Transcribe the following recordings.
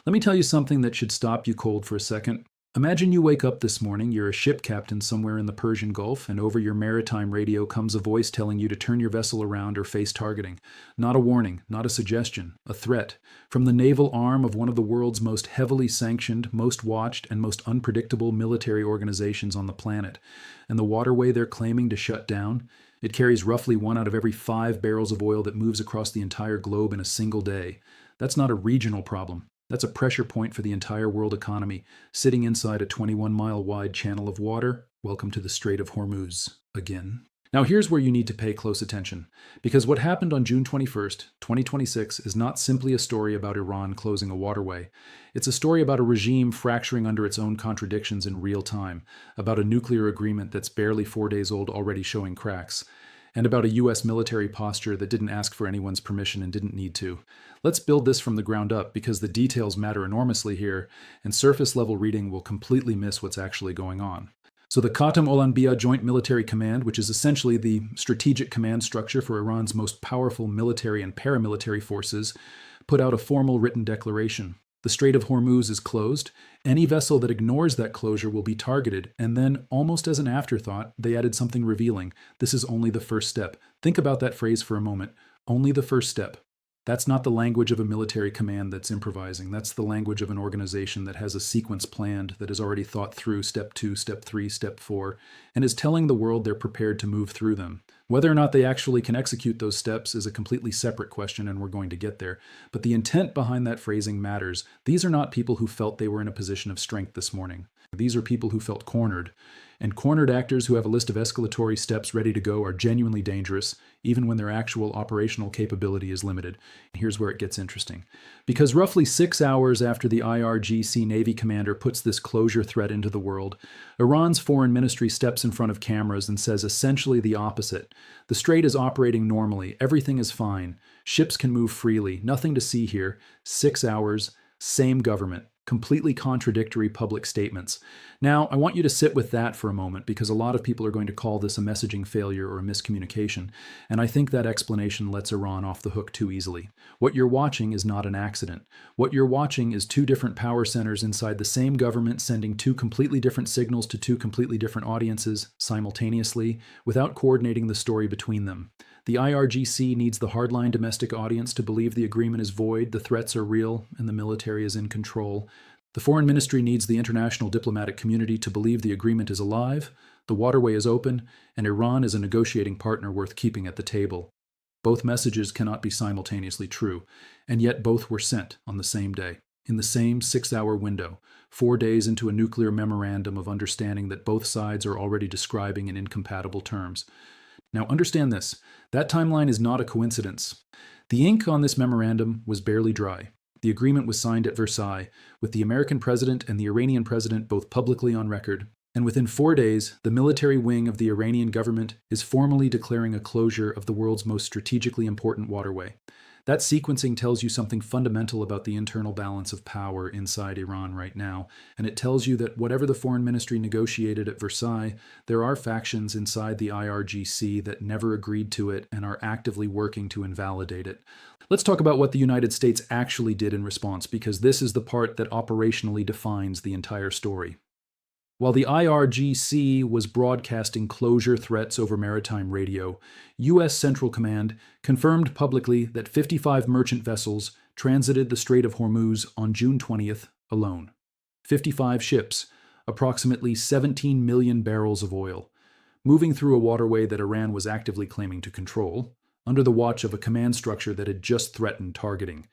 Let me tell you something that should stop you cold for a second. Imagine you wake up this morning, you're a ship captain somewhere in the Persian Gulf, and over your maritime radio comes a voice telling you to turn your vessel around or face targeting. Not a warning, not a suggestion, a threat. From the naval arm of one of the world's most heavily sanctioned, most watched, and most unpredictable military organizations on the planet. And the waterway they're claiming to shut down? It carries roughly 1 out of every 5 barrels of oil that moves across the entire globe in a single day. That's not a regional problem. That's a pressure point for the entire world economy, sitting inside a 21-mile wide channel of water. Welcome to the Strait of Hormuz again. Now here's where you need to pay close attention, because what happened on June 21st, 2026 is not simply a story about Iran closing a waterway. It's a story about a regime fracturing under its own contradictions in real time, about a nuclear agreement that's barely 4 days old already showing cracks, and about a US military posture that didn't ask for anyone's permission and didn't need to. Let's build this from the ground up because the details matter enormously here, and surface-level reading will completely miss what's actually going on. So the al-Anbiya Joint Military Command, which is essentially the strategic command structure for Iran's most powerful military and paramilitary forces, put out a formal written declaration. The Strait of Hormuz is closed. Any vessel that ignores that closure will be targeted. And then, almost as an afterthought, they added something revealing. This is only the first step. Think about that phrase for a moment. Only the first step. That's not the language of a military command that's improvising. That's the language of an organization that has a sequence planned, that has already thought through step 2, step 3, step 4, and is telling the world they're prepared to move through them. Whether or not they actually can execute those steps is a completely separate question, and we're going to get there. But the intent behind that phrasing matters. These are not people who felt they were in a position of strength this morning. These are people who felt cornered. And cornered actors who have a list of escalatory steps ready to go are genuinely dangerous, even when their actual operational capability is limited. Here's where it gets interesting. Because roughly 6 hours after the IRGC Navy commander puts this closure threat into the world, Iran's foreign ministry steps in front of cameras and says essentially the opposite. The strait is operating normally. Everything is fine. Ships can move freely. Nothing to see here. 6 hours, same government. Completely contradictory public statements. Now, I want you to sit with that for a moment because a lot of people are going to call this a messaging failure or a miscommunication, and I think that explanation lets Iran off the hook too easily. What you're watching is not an accident. What you're watching is 2 different power centers inside the same government sending 2 completely different signals to 2 completely different audiences simultaneously without coordinating the story between them. The IRGC needs the hardline domestic audience to believe the agreement is void, the threats are real, and the military is in control. The foreign ministry needs the international diplomatic community to believe the agreement is alive, the waterway is open, and Iran is a negotiating partner worth keeping at the table. Both messages cannot be simultaneously true, and yet both were sent on the same day, in the same 6-hour window, 4 days into a nuclear memorandum of understanding that both sides are already describing in incompatible terms. Now understand this, that timeline is not a coincidence. The ink on this memorandum was barely dry. The agreement was signed at Versailles, with the American president and the Iranian president both publicly on record. And within 4 days, the military wing of the Iranian government is formally declaring a closure of the world's most strategically important waterway. That sequencing tells you something fundamental about the internal balance of power inside Iran right now, and it tells you that whatever the foreign ministry negotiated at Versailles, there are factions inside the IRGC that never agreed to it and are actively working to invalidate it. Let's talk about what the United States actually did in response, because this is the part that operationally defines the entire story. While the IRGC was broadcasting closure threats over maritime radio, U.S. Central Command confirmed publicly that 55 merchant vessels transited the Strait of Hormuz on June 20th alone. 55 ships, approximately 17 million barrels of oil, moving through a waterway that Iran was actively claiming to control, under the watch of a command structure that had just threatened targeting.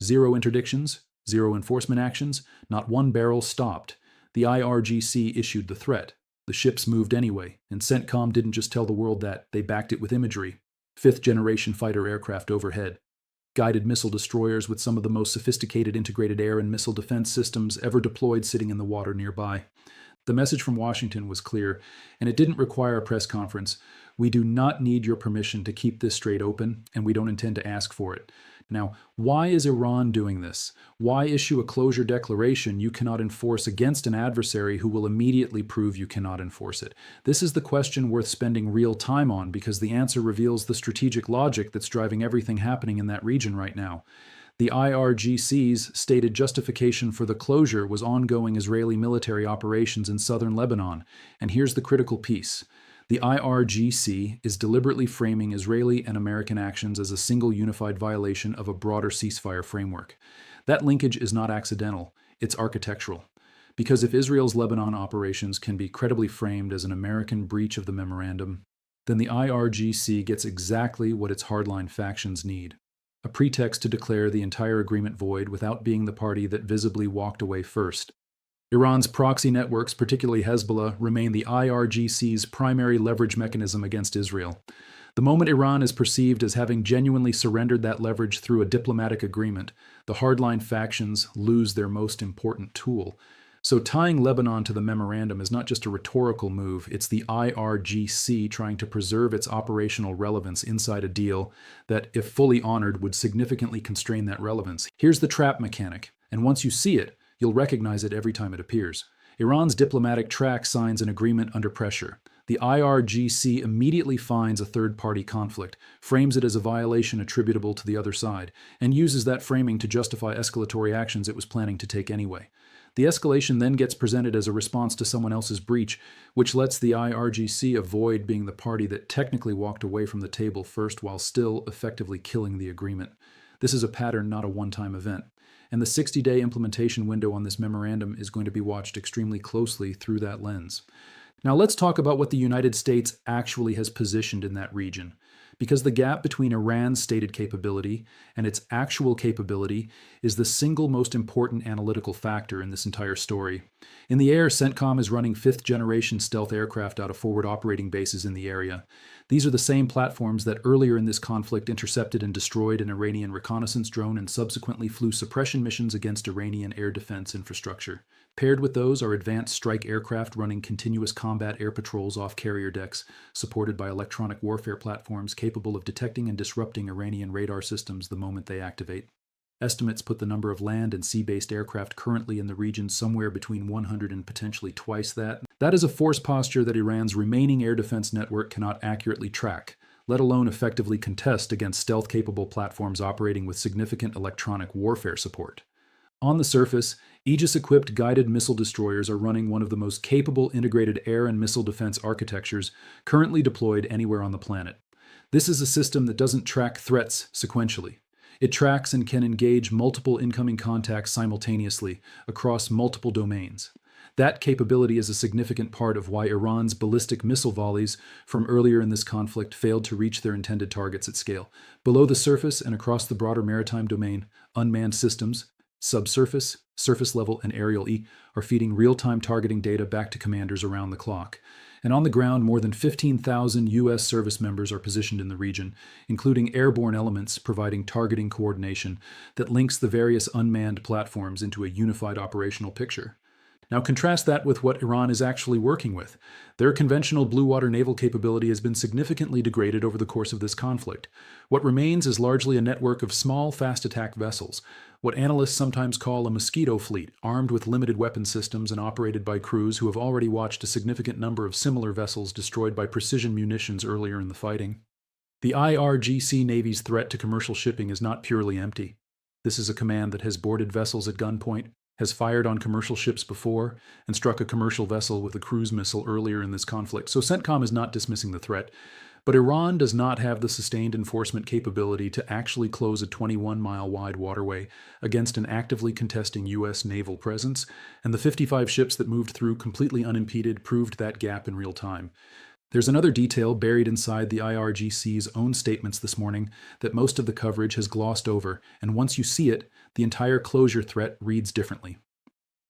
0 interdictions, 0 enforcement actions, not 1 barrel stopped. The IRGC issued the threat. The ships moved anyway, and CENTCOM didn't just tell the world that, they backed it with imagery. 5th-generation fighter aircraft overhead. Guided missile destroyers with some of the most sophisticated integrated air and missile defense systems ever deployed sitting in the water nearby. The message from Washington was clear, and it didn't require a press conference. We do not need your permission to keep this strait open, and we don't intend to ask for it. Now, why is Iran doing this? Why issue a closure declaration you cannot enforce against an adversary who will immediately prove you cannot enforce it? This is the question worth spending real time on because the answer reveals the strategic logic that's driving everything happening in that region right now. The IRGC's stated justification for the closure was ongoing Israeli military operations in southern Lebanon, and here's the critical piece. The IRGC is deliberately framing Israeli and American actions as a single unified violation of a broader ceasefire framework. That linkage is not accidental, it's architectural. Because if Israel's Lebanon operations can be credibly framed as an American breach of the memorandum, then the IRGC gets exactly what its hardline factions need: a pretext to declare the entire agreement void without being the party that visibly walked away first. Iran's proxy networks, particularly Hezbollah, remain the IRGC's primary leverage mechanism against Israel. The moment Iran is perceived as having genuinely surrendered that leverage through a diplomatic agreement, the hardline factions lose their most important tool. So tying Lebanon to the memorandum is not just a rhetorical move, it's the IRGC trying to preserve its operational relevance inside a deal that, if fully honored, would significantly constrain that relevance. Here's the trap mechanic, and once you see it, you'll recognize it every time it appears. Iran's diplomatic track signs an agreement under pressure. The IRGC immediately finds a third-party conflict, frames it as a violation attributable to the other side, and uses that framing to justify escalatory actions it was planning to take anyway. The escalation then gets presented as a response to someone else's breach, which lets the IRGC avoid being the party that technically walked away from the table first while still effectively killing the agreement. This is a pattern, not a one-time event. And the 60-day implementation window on this memorandum is going to be watched extremely closely through that lens. Now let's talk about what the United States actually has positioned in that region, because the gap between Iran's stated capability and its actual capability is the single most important analytical factor in this entire story. In the air, CENTCOM is running fifth-generation stealth aircraft out of forward operating bases in the area. These are the same platforms that earlier in this conflict intercepted and destroyed an Iranian reconnaissance drone and subsequently flew suppression missions against Iranian air defense infrastructure. Paired with those are advanced strike aircraft running continuous combat air patrols off carrier decks, supported by electronic warfare platforms capable of detecting and disrupting Iranian radar systems the moment they activate. Estimates put the number of land and sea-based aircraft currently in the region somewhere between 100 and potentially twice that. That is a force posture that Iran's remaining air defense network cannot accurately track, let alone effectively contest against stealth-capable platforms operating with significant electronic warfare support. On the surface, Aegis-equipped guided missile destroyers are running one of the most capable integrated air and missile defense architectures currently deployed anywhere on the planet. This is a system that doesn't track threats sequentially. It tracks and can engage multiple incoming contacts simultaneously across multiple domains. That capability is a significant part of why Iran's ballistic missile volleys from earlier in this conflict failed to reach their intended targets at scale. Below the surface and across the broader maritime domain, unmanned systems, subsurface, surface level, and aerial are feeding real-time targeting data back to commanders around the clock. And on the ground, more than 15,000 U.S. service members are positioned in the region, including airborne elements providing targeting coordination that links the various unmanned platforms into a unified operational picture. Now contrast that with what Iran is actually working with. Their conventional blue water naval capability has been significantly degraded over the course of this conflict. What remains is largely a network of small, fast attack vessels, what analysts sometimes call a mosquito fleet, armed with limited weapon systems and operated by crews who have already watched a significant number of similar vessels destroyed by precision munitions earlier in the fighting. The IRGC Navy's threat to commercial shipping is not purely empty. This is a command that has boarded vessels at gunpoint, has fired on commercial ships before, and struck a commercial vessel with a cruise missile earlier in this conflict. So CENTCOM is not dismissing the threat, but Iran does not have the sustained enforcement capability to actually close a 21-mile wide waterway against an actively contesting U.S. naval presence, and the 55 ships that moved through completely unimpeded proved that gap in real time. There's another detail buried inside the IRGC's own statements this morning that most of the coverage has glossed over, and once you see it, the entire closure threat reads differently.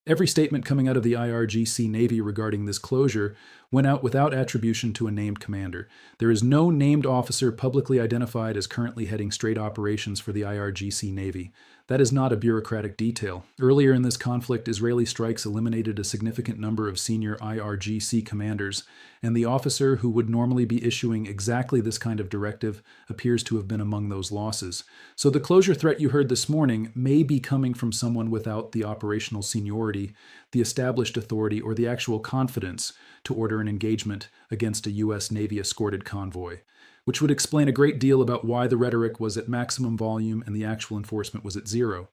Every statement coming out of the IRGC Navy regarding this closure went out without attribution to a named commander. There is no named officer publicly identified as currently heading Strait operations for the IRGC Navy. That is not a bureaucratic detail. Earlier in this conflict, Israeli strikes eliminated a significant number of senior IRGC commanders, and the officer who would normally be issuing exactly this kind of directive appears to have been among those losses. So the closure threat you heard this morning may be coming from someone without the operational seniority, the established authority, or the actual confidence to order an engagement against a U.S. Navy-escorted convoy. which would explain a great deal about why the rhetoric was at maximum volume and the actual enforcement was at zero.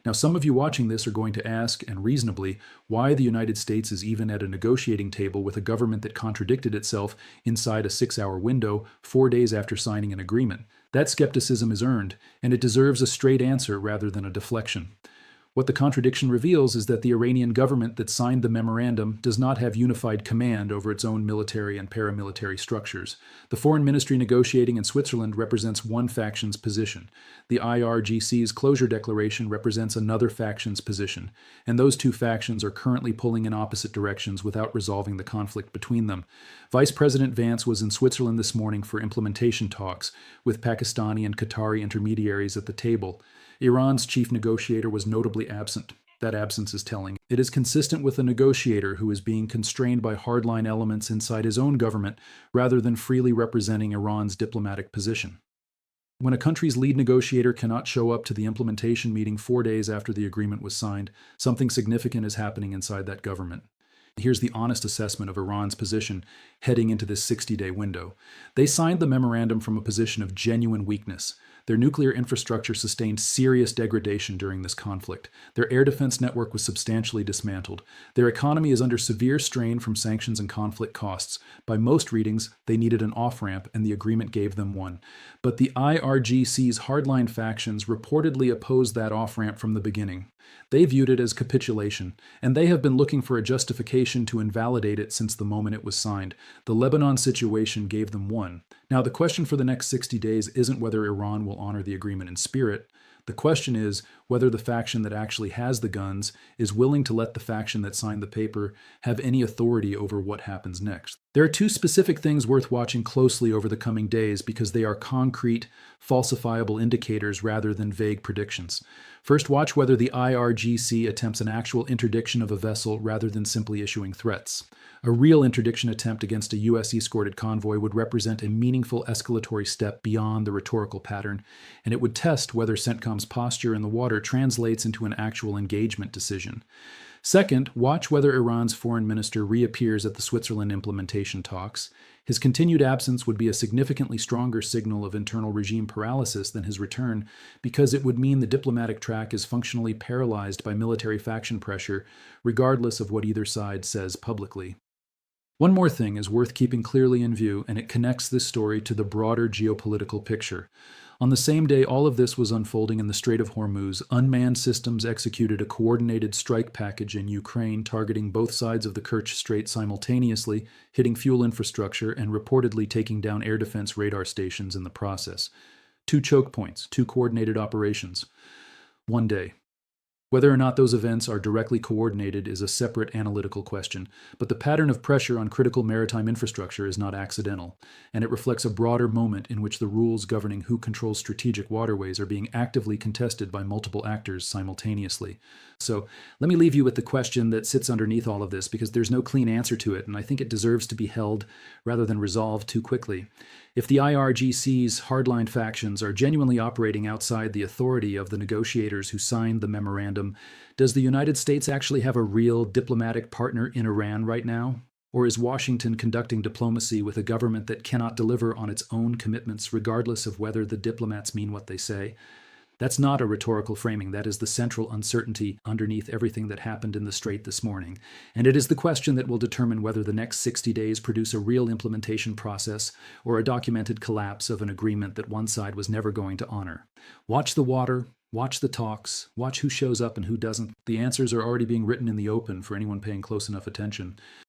Now, some of you watching this are going to ask, and reasonably, why the United States is even at a negotiating table with a government that contradicted itself inside a 6-hour window 4 days after signing an agreement. That skepticism is earned, and it deserves a straight answer rather than a deflection. What the contradiction reveals is that the Iranian government that signed the memorandum does not have unified command over its own military and paramilitary structures. The foreign ministry negotiating in Switzerland represents one faction's position. The IRGC's closure declaration represents another faction's position, and those two factions are currently pulling in opposite directions without resolving the conflict between them. Vice President Vance was in Switzerland this morning for implementation talks, with Pakistani and Qatari intermediaries at the table. Iran's chief negotiator was notably absent. That absence is telling. It is consistent with a negotiator who is being constrained by hardline elements inside his own government rather than freely representing Iran's diplomatic position. When a country's lead negotiator cannot show up to the implementation meeting 4 days after the agreement was signed, something significant is happening inside that government. Here's the honest assessment of Iran's position heading into this 60-day window. They signed the memorandum from a position of genuine weakness. Their nuclear infrastructure sustained serious degradation during this conflict. Their air defense network was substantially dismantled. Their economy is under severe strain from sanctions and conflict costs. By most readings, they needed an off-ramp, and the agreement gave them one. But the IRGC's hardline factions reportedly opposed that off-ramp from the beginning. They viewed it as capitulation, and they have been looking for a justification to invalidate it since the moment it was signed. The Lebanon situation gave them one. Now, the question for the next 60 days isn't whether Iran will honor the agreement in spirit. The question is whether the faction that actually has the guns is willing to let the faction that signed the paper have any authority over what happens next. There are two specific things worth watching closely over the coming days because they are concrete, falsifiable indicators rather than vague predictions. First, watch whether the IRGC attempts an actual interdiction of a vessel rather than simply issuing threats. A real interdiction attempt against a U.S.-escorted convoy would represent a meaningful escalatory step beyond the rhetorical pattern, and it would test whether CENTCOM's posture in the water translates into an actual engagement decision. Second, watch whether Iran's foreign minister reappears at the Switzerland implementation talks. His continued absence would be a significantly stronger signal of internal regime paralysis than his return, because it would mean the diplomatic track is functionally paralyzed by military faction pressure, regardless of what either side says publicly. One more thing is worth keeping clearly in view, and it connects this story to the broader geopolitical picture. On the same day all of this was unfolding in the Strait of Hormuz, unmanned systems executed a coordinated strike package in Ukraine targeting both sides of the Kerch Strait simultaneously, hitting fuel infrastructure and reportedly taking down air defense radar stations in the process. 2 choke points, 2 coordinated operations. 1 day. Whether or not those events are directly coordinated is a separate analytical question, but the pattern of pressure on critical maritime infrastructure is not accidental, and it reflects a broader moment in which the rules governing who controls strategic waterways are being actively contested by multiple actors simultaneously. So let me leave you with the question that sits underneath all of this, because there's no clean answer to it, and I think it deserves to be held rather than resolved too quickly. If the IRGC's hardline factions are genuinely operating outside the authority of the negotiators who signed the memorandum, does the United States actually have a real diplomatic partner in Iran right now? Or is Washington conducting diplomacy with a government that cannot deliver on its own commitments regardless of whether the diplomats mean what they say? That's not a rhetorical framing. That is the central uncertainty underneath everything that happened in the Strait this morning. And it is the question that will determine whether the next 60 days produce a real implementation process or a documented collapse of an agreement that one side was never going to honor. Watch the water, watch the talks, watch who shows up and who doesn't. The answers are already being written in the open for anyone paying close enough attention.